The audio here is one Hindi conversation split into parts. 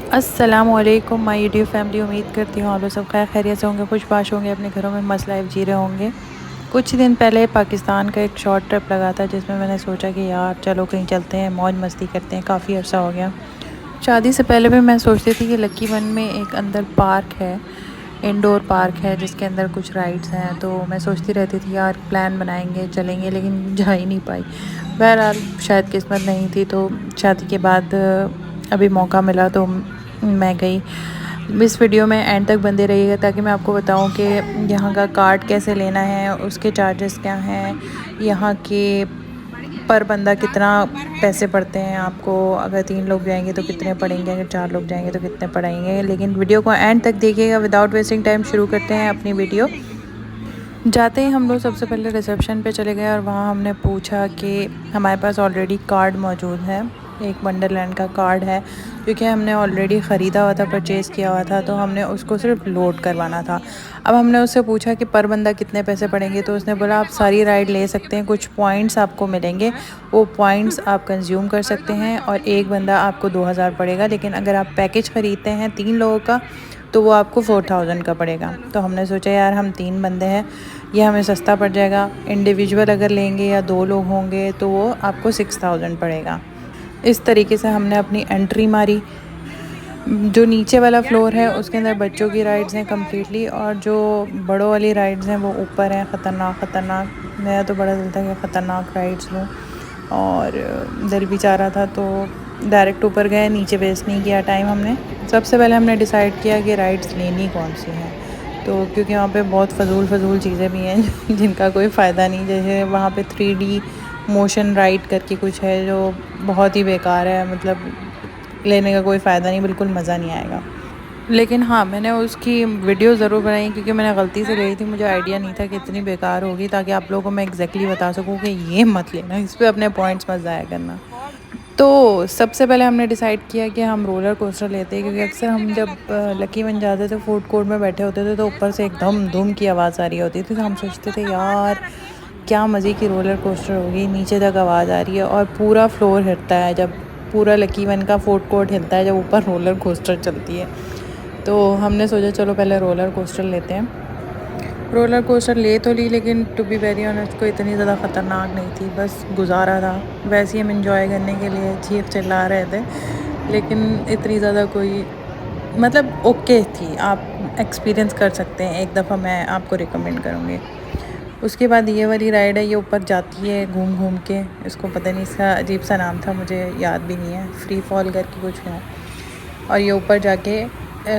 अस्सलामुअलैकुम माय यूट्यूब फैमिली। उम्मीद करती हूँ आप लोग सब खैर खैरियत से होंगे, खुशबाश होंगे, अपने घरों में मस्त लाइफ जी रहे होंगे। कुछ दिन पहले पाकिस्तान का एक शॉर्ट ट्रिप लगा था जिसमें मैंने सोचा कि यार चलो कहीं चलते हैं, मौज मस्ती करते हैं। काफ़ी अर्सा हो गया। शादी से पहले भी मैं सोचती थी कि लकी वन में एक अंदर पार्क है, इंडोर पार्क है जिसके अंदर कुछ राइड्स हैं। तो मैं सोचती रहती थी यार प्लान बनाएंगे चलेंगे, लेकिन जा ही नहीं पाई। बहरहाल शायद किस्मत नहीं थी, तो शादी के बाद अभी मौका मिला तो मैं गई। इस वीडियो में एंड तक बंदे रहिएगा ताकि मैं आपको बताऊं कि यहाँ का कार्ड कैसे लेना है, उसके चार्जेस क्या हैं, यहाँ के पर बंदा कितना पैसे पड़ते हैं आपको, अगर 3 लोग जाएंगे तो कितने पड़ेंगे, अगर 4 लोग जाएंगे तो कितने पड़ेंगे। लेकिन वीडियो को एंड तक देखिएगा। विदाउट वेस्टिंग टाइम शुरू करते हैं अपनी वीडियो। जाते ही हम लोग सबसे पहले रिसेप्शन पे चले गए और वहाँ हमने पूछा कि हमारे पास ऑलरेडी कार्ड मौजूद है, एक वंडरलैंड का कार्ड है, क्योंकि हमने ऑलरेडी ख़रीदा हुआ था, परचेज़ किया हुआ था, तो हमने उसको सिर्फ लोड करवाना था। अब हमने उससे पूछा कि पर बंदा कितने पैसे पड़ेंगे, तो उसने बोला आप सारी राइड ले सकते हैं, कुछ पॉइंट्स आपको मिलेंगे, वो पॉइंट्स आप कंज्यूम कर सकते हैं और एक बंदा आपको 2000 पड़ेगा। लेकिन अगर आप पैकेज ख़रीदते हैं 3 लोगों का तो वो आपको 4000 का पड़ेगा। तो हमने सोचा यार हम 3 बंदे हैं, ये हमें सस्ता पड़ जाएगा। इंडिविजुअल अगर लेंगे या 2 लोग होंगे तो वो आपको 6000 पड़ेगा। इस तरीके से हमने अपनी एंट्री मारी। जो नीचे वाला फ्लोर है उसके अंदर बच्चों की राइड्स हैं कम्प्लीटली, और जो बड़ों वाली राइड्स हैं वो ऊपर हैं। ख़तरनाक मेरा तो बड़ा दिल था कि ख़तरनाक राइड्स लूँ, और दिल भी चाह रहा था, तो डायरेक्ट ऊपर गए, नीचे वेस्ट नहीं किया टाइम हमने। सबसे पहले हमने डिसाइड किया कि राइड्स लेनी कौन सी हैं, तो क्योंकि वहाँ पे बहुत फ़जूल चीज़ें भी हैं जिनका कोई फ़ायदा नहीं। जैसे वहाँ पे 3D मोशन राइड करके कुछ है जो बहुत ही बेकार है, मतलब लेने का कोई फ़ायदा नहीं, बिल्कुल मज़ा नहीं आएगा। लेकिन हाँ, मैंने उसकी वीडियो ज़रूर बनाई क्योंकि मैंने गलती से गई थी, मुझे आइडिया नहीं था कि इतनी बेकार होगी, ताकि आप लोगों को मैं एग्जैक्टली बता सकूँ कि ये मत लेना, इस पर अपने पॉइंट्स मत ज़ाया करना। तो सबसे पहले हमने डिसाइड किया कि हम रोलर कोस्टर लेते हैं, क्योंकि अक्सर हम जब लकी वन जाते थे, फूड कोर्ट में बैठे होते थे, तो ऊपर से एकदम धूम की आवाज़ आ रही होती थी। तो हम सोचते थे यार क्या मज़े की रोलर कोस्टर होगी, नीचे तक आवाज़ आ रही है और पूरा फ्लोर हिलता है जब, पूरा लकी वन का फूड कोर्ट हिलता है जब ऊपर रोलर कोस्टर चलती है। तो हमने सोचा चलो पहले रोलर कोस्टर लेते हैं। रोलर कोस्टर ले तो ली, लेकिन टू बी वेरी ऑनेस्ट कोई इतनी ज़्यादा ख़तरनाक नहीं थी, बस गुजारा था। वैसे ही हम इंजॉय करने के लिए चीख चिल्ला रहे थे, लेकिन इतनी ज़्यादा कोई, मतलब ओके थी। आप एक्सपीरियंस कर सकते हैं एक दफ़ा, मैं आपको रिकमेंड करूँगी। उसके बाद ये वाली राइड है, ये ऊपर जाती है घूम घूम के, इसको पता नहीं, इसका अजीब सा नाम था, मुझे याद भी नहीं है, फ्री फॉल करके कुछ है। और ये ऊपर जाके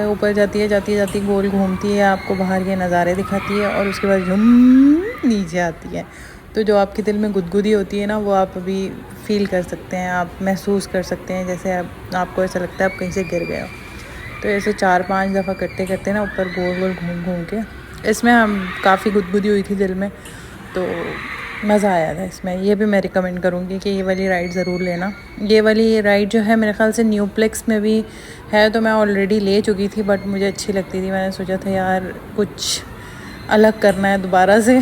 ऊपर जाती है, जाती गोल घूमती है, आपको बाहर के नज़ारे दिखाती है, और उसके बाद झुम नीचे आती है। तो जो आपके दिल में गुदगुदी होती है ना, वो आप अभी फील कर सकते हैं, आप महसूस कर सकते हैं, जैसे आपको ऐसा लगता है आप कहीं से गिर गए हो। तो ऐसे 4-5 दफ़ा करते करते ना ऊपर गोल गोल घूम घूम के, इसमें हम काफ़ी गुदगुदी हुई थी दिल में, तो मज़ा आया था इसमें। ये भी मैं रिकमेंड करूँगी कि ये वाली राइड ज़रूर लेना। ये वाली राइड जो है मेरे ख़्याल से न्यूप्लेक्स में भी है, तो मैं ऑलरेडी ले चुकी थी, बट मुझे अच्छी लगती थी। मैंने सोचा था यार कुछ अलग करना है दोबारा से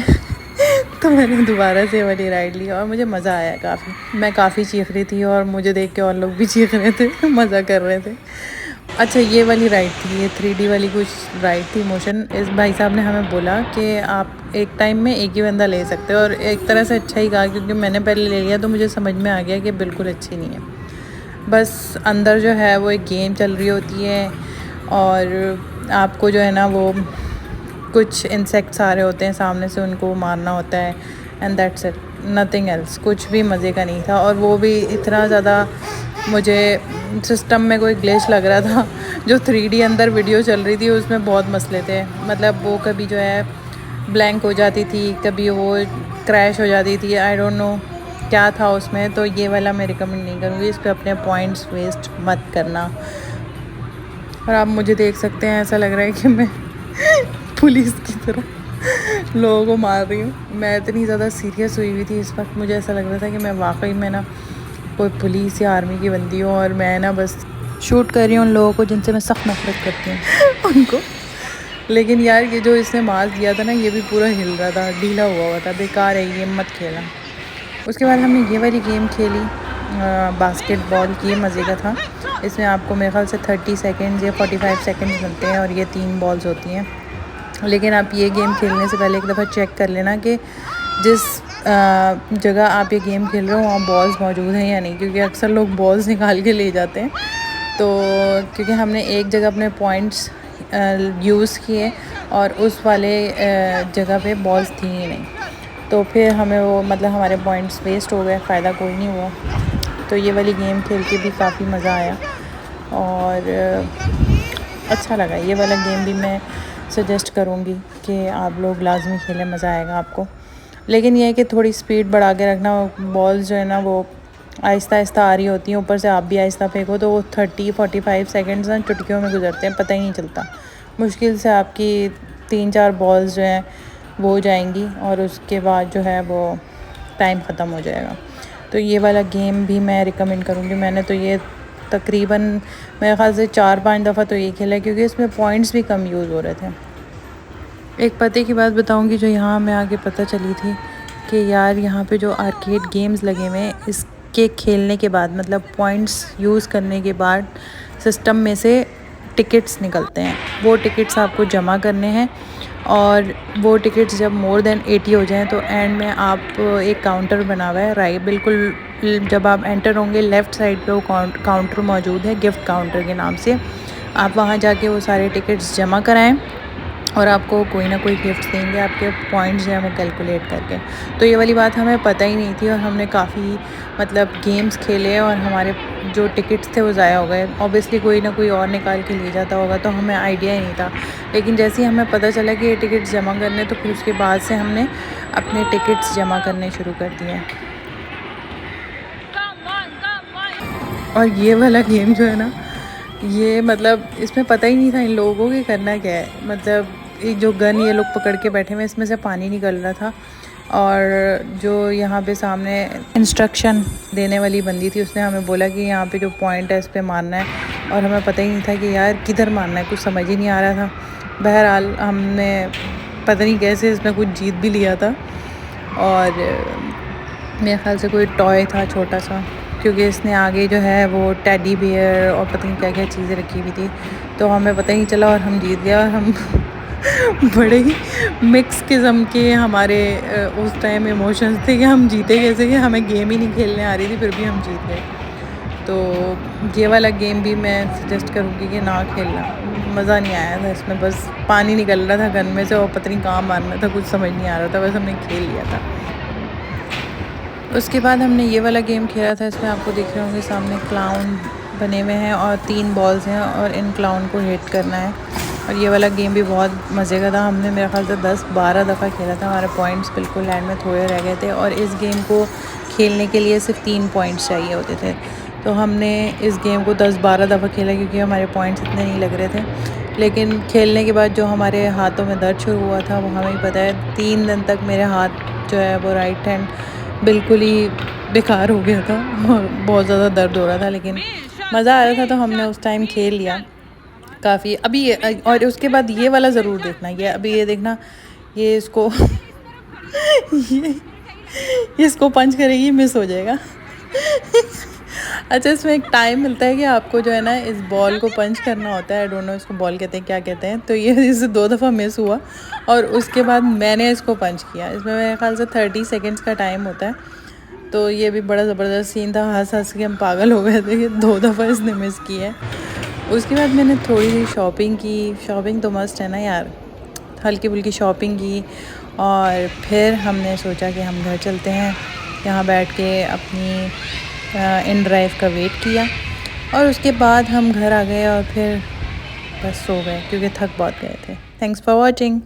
तो मैंने दोबारा से वाली राइड ली और मुझे मज़ा आया काफ़ी। मैं काफ़ी चीख रही थी और मुझे देख के और लोग भी चीख रहे थे मज़ा कर रहे थे। अच्छा, ये वाली राइड थी, ये 3D वाली कुछ राइड थी मोशन। इस भाई साहब ने हमें बोला कि आप एक टाइम में एक ही बंदा ले सकते हो, और एक तरह से अच्छा ही कहा, क्योंकि मैंने पहले ले लिया तो मुझे समझ में आ गया कि बिल्कुल अच्छी नहीं है। बस अंदर जो है वो एक गेम चल रही होती है, और आपको जो है ना वो कुछ इंसेक्ट्स आ रहे होते हैं सामने से, उनको मारना होता है, and that's it, nothing else. कुछ भी मज़े का नहीं था, और वो भी इतना ज़्यादा मुझे सिस्टम में कोई ग्लिच लग रहा था। जो 3D अंदर वीडियो चल रही थी उसमें बहुत मसले थे, मतलब वो कभी जो है ब्लैंक हो जाती थी, कभी वो क्रैश हो जाती थी, आई डोंट नो क्या था उसमें। तो ये वाला मैं रिकमेंड नहीं करूँगी, इस पर अपने पॉइंट्स वेस्ट मत करना। और आप मुझे देख सकते हैं, ऐसा लग रहा है कि मैं पुलिस की तरह लोगों को मार रही हूँ। मैं इतनी ज़्यादा सीरियस हुई थी इस वक्त, मुझे ऐसा लग रहा था कि मैं वाकई में ना कोई पुलिस या आर्मी की बंदी हूँ, और मैं ना बस शूट कर रही हूँ उन लोगों को जिनसे मैं सख्त नफरत करती हूँ उनको। लेकिन यार ये जो इसने मार दिया था ना, ये भी पूरा हिल रहा था, ढीला हुआ था, बेकार है, ये मत खेलना। उसके बाद हमने ये वाली गेम खेली, बास्केटबॉल की, मज़े का था। इसमें आपको मेरे ख्याल से 30 सेकंड्स या 45 सेकंड्स मिलते हैं और ये 3 बॉल्स होती हैं। लेकिन आप ये गेम खेलने से पहले एक दफ़ा चेक कर लेना कि जिस जगह आप ये गेम खेल रहे हो वहाँ बॉल्स मौजूद हैं या नहीं, क्योंकि अक्सर लोग बॉल्स निकाल के ले जाते हैं। तो क्योंकि हमने एक जगह अपने पॉइंट्स यूज़ किए और उस वाले जगह पे बॉल्स थी ही नहीं, तो फिर हमें वो मतलब हमारे पॉइंट्स वेस्ट हो गए, फ़ायदा कोई नहीं हुआ। तो ये वाली गेम खेल के भी काफ़ी मज़ा आया और अच्छा लगा। ये वाला गेम भी मैं सजेस्ट करूँगी कि आप लोग लाजमी खेलें, मज़ा आएगा आपको। लेकिन यह है कि थोड़ी स्पीड बढ़ा के रखना, बॉल्स जो है ना वो आहिस्ता आहिस्ता आ रही होती हैं, ऊपर से आप भी आहिस्ता फेंको तो वो 30-45 सेकंड्स ना चुटकियों में गुजरते हैं, पता ही नहीं चलता। मुश्किल से आपकी 3-4 बॉल्स जो हैं वो हो जाएंगी और उसके बाद जो है वो टाइम ख़त्म हो जाएगा। तो ये वाला गेम भी मैं रिकमेंड करूँगी। मैंने तो ये तकरीबन मेरे ख़्याल से 4-5 दफ़ा तो ये खेला है, क्योंकि इसमें पॉइंट्स भी कम यूज़ हो रहे थे। एक पते की बात बताऊँगी जो यहाँ हमें आगे पता चली थी कि यार यहाँ पे जो आर्केड गेम्स लगे हुए हैं, इसके खेलने के बाद मतलब पॉइंट्स यूज़ करने के बाद सिस्टम में से टिकट्स निकलते हैं। वो टिकट्स आपको जमा करने हैं और वो टिकट्स जब मोर देन 80 हो जाएं तो एंड में आप एक काउंटर बना हुआ है राइट, बिल्कुल जब आप एंटर होंगे लेफ़्ट साइड पे वो काउंटर मौजूद है, गिफ्ट काउंटर के नाम से। आप वहाँ जाके वो सारे टिकट्स जमा कराएं और आपको कोई ना कोई गिफ्ट देंगे आपके पॉइंट्स जो है वो कैलकुलेट करके। तो ये वाली बात हमें पता ही नहीं थी और हमने काफ़ी मतलब गेम्स खेले और हमारे जो टिकट्स थे वो ज़ाया हो गए। ऑब्वियसली कोई ना कोई और निकाल के ले जाता होगा, तो हमें आइडिया ही नहीं था। लेकिन जैसे ही हमें पता चला कि ये टिकट्स जमा करने, तो फिर उसके बाद से हमने अपने टिकट्स जमा करने शुरू कर दिए। और ये वाला गेम जो है ना, ये मतलब इसमें पता ही नहीं था इन लोगों को कि करना क्या है। मतलब एक जो गन ये लोग पकड़ के बैठे हुए, इसमें से पानी निकल रहा था और जो यहाँ पे सामने इंस्ट्रक्शन देने वाली बंदी थी उसने हमें बोला कि यहाँ पे जो पॉइंट है इस पर मारना है, और हमें पता ही नहीं था कि यार किधर मारना है, कुछ समझ ही नहीं आ रहा था। बहरहाल हमने पता नहीं कैसे इसमें कुछ जीत भी लिया था और मेरे ख्याल से कोई टॉय था छोटा सा, क्योंकि इसने आगे जो है वो टेडी बियर और पता नहीं क्या क्या चीज़ें रखी हुई थी, तो हमें पता ही नहीं चला और हम जीत गए। और हम बड़े ही मिक्स किस्म के हमारे उस टाइम इमोशंस थे कि हम जीते कैसे, कि हमें गेम ही नहीं खेलने आ रही थी फिर भी हम जीत गए। तो ये वाला गेम भी मैं सजेस्ट करूँगी कि ना खेलना, मज़ा नहीं आया था इसमें। बस पानी निकल रहा था गन में से और पता नहीं कहाँ मारना था, कुछ समझ नहीं आ रहा था, बस हमने खेल लिया था। उसके बाद हमने ये वाला गेम खेला था। इसमें आपको दिख रहे होंगे सामने क्लाउन बने हुए हैं और 3 बॉल्स हैं और इन क्लाउन को हिट करना है। और ये वाला गेम भी बहुत मज़े का था। हमने मेरे ख्याल से 10-12 दफ़ा खेला था। हमारे पॉइंट्स बिल्कुल लैंड में थोड़े रह गए थे और इस गेम को खेलने के लिए सिर्फ 3 पॉइंट्स चाहिए होते थे। तो हमने इस गेम को 10-12 दफ़ा खेला क्योंकि हमारे पॉइंट्स इतने नहीं लग रहे थे। लेकिन खेलने के बाद जो हमारे हाथों में दर्द शुरू हुआ था वो हमें ही पता है। 3 दिन तक मेरे हाथ जो है वो राइट हैंड बिल्कुल ही बेकार हो गया था और बहुत ज़्यादा दर्द हो रहा था, लेकिन मज़ा आ रहा था तो हमने उस टाइम खेल लिया काफ़ी। अभी और उसके बाद ये वाला ज़रूर देखना, ये अभी ये देखना, ये इसको ये इसको पंच करेगी मिस हो जाएगा। अच्छा, इसमें एक टाइम मिलता है कि आपको जो है ना इस बॉल को पंच करना होता है। आई डोंट नो इसको बॉल कहते हैं क्या कहते हैं। तो ये इसे 2 दफ़ा मिस हुआ और उसके बाद मैंने इसको पंच किया। इसमें मेरे ख्याल से 30 सेकंड्स का टाइम होता है। तो ये भी बड़ा ज़बरदस्त सीन था, हंस हंस के हम पागल हो गए थे कि 2 दफ़ा इसने मिस की है। उसके बाद मैंने थोड़ी सी शॉपिंग की। शॉपिंग तो मस्ट है ना यार, हल्की फुल्की शॉपिंग की और फिर हमने सोचा कि हम घर चलते हैं। यहाँ बैठ के अपनी इन ड्राइव का वेट किया और उसके बाद हम घर आ गए और फिर बस सो गए क्योंकि थक बहुत गए थे। Thanks for watching.